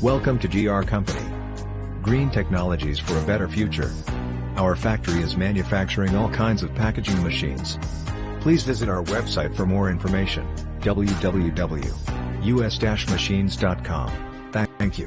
Welcome to GR Company. Green technologies for a better future. Our factory is manufacturing all kinds of packaging machines. Please visit our website for more information, www.us-machines.com. Thank you.